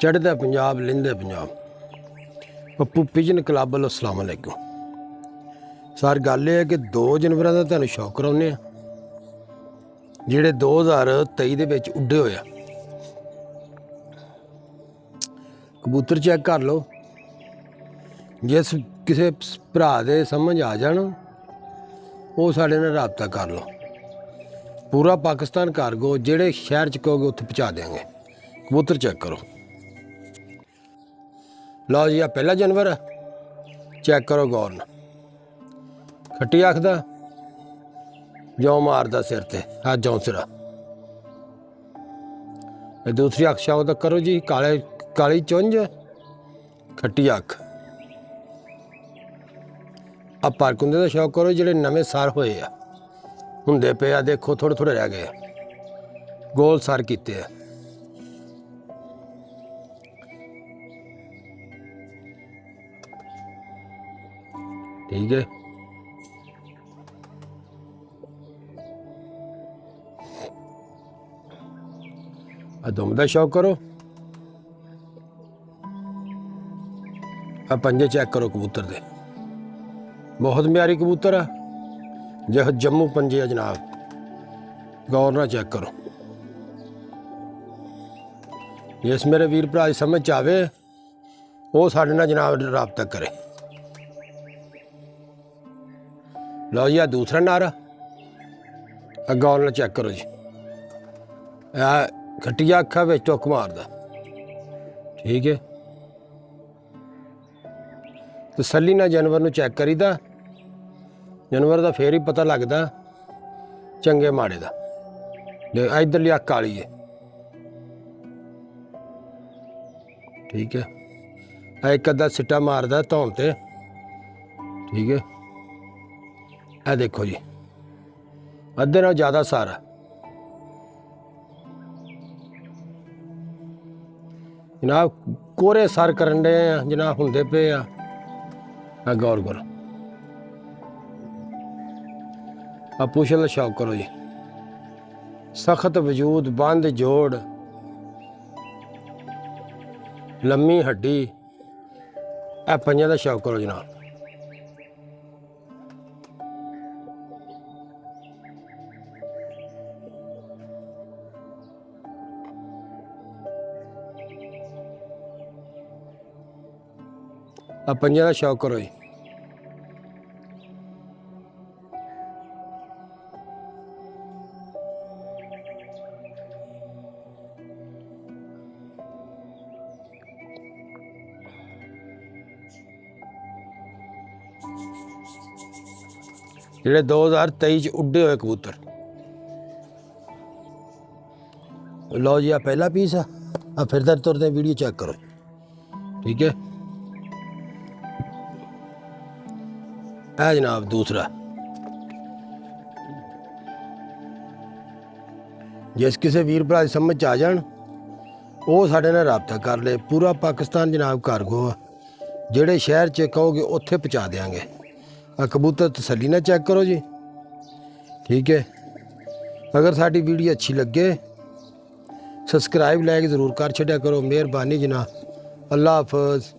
चढ़दा Punjab लहिंदा Punjab. Pappu pigeon club वालों अस्सलाम वालेकुम। सर गल है कि 2 जनवरी का तुहानूं शौक कराउने जिहड़े 2023 दे विच उड्डे होए आ। कबूतर चैक कर लो, जिस किसी भरा दे समझ आ जाण वो साडे नाल राबता कर लो। पूरा पाकिस्तान कार्गो जिहड़े शहर च कहोगे उत्थे पहुँचा देंगे। कबूतर चेक करो। लो जी, आ पहला जानवर चेक करो गौर नाल। खट्टी अख दा जौ मारदा सिर ते, आ जौ सिरा। दूसरी अख शौक तक करो जी, काली चुंझ खट्टी अख। आ परकुंदे का शौक करो जिहड़े नवें सर होए आ, हुंदे पे आ, देखो थोड़े थोड़े रह गए, गोल सर कीते आ। ठीक है, दुम का शौक करो। आ पंजे चेक करो कबूतर दे, बहुत म्यारी कबूतर आ, जह जम्मू पंजे आ जनाब। गौर नाल चेक करो। जिस मेरे वीर भरा दी समझ च आवे वो साडे नाल जनाब राबता करे। लो जी, आ दूसरा नर आ, गौर नाल चेक करो जी। आ खट्टिया अखा विच टुक मारदा। ठीक है, तसल्ली नाल जानवर नूं चेक करीदा। जानवर का फिर ही पता लगदा चंगे माड़े का। इधरली अख काली है। ठीक है, एक अद्धा सिट्टा मारदा धौन ते। ठीक है, आ देखो जी, अद्धे नाल ज़्यादा सारा। जनाब कोरे सर करन डे आ जनाब, हुंदे पे आ। गौर करो। आ पुछल शौक करो जी, सख्त वजूद, बंद जोड़, लम्मी हड्डी। आ पंजां का शौक करो जनाब। आ पंजां का शौक करो जी। जिहड़े 2023 उड्डे हुए कबूतर। लो जी, आ पहला पीस आ फिरदे तुरदे वीडियो चेक करो। ठीक है, है जनाब दूसरा। जिस किसी वीर भरा की समझ आ जान वो साडे नाल राबता कर ले। पूरा पाकिस्तान जनाब कार्गो आ, जिहड़े शहर च कहोगे उत्थे पहुँचा देंगे। आ कबूतर तसल्ली नाल चेक करो जी। ठीक है, अगर साडी वीडियो अच्छी लगे सब्सक्राइब लाइक ज़रूर कर छड्या करो। मेहरबानी जनाब, अल्लाह हाफिज़।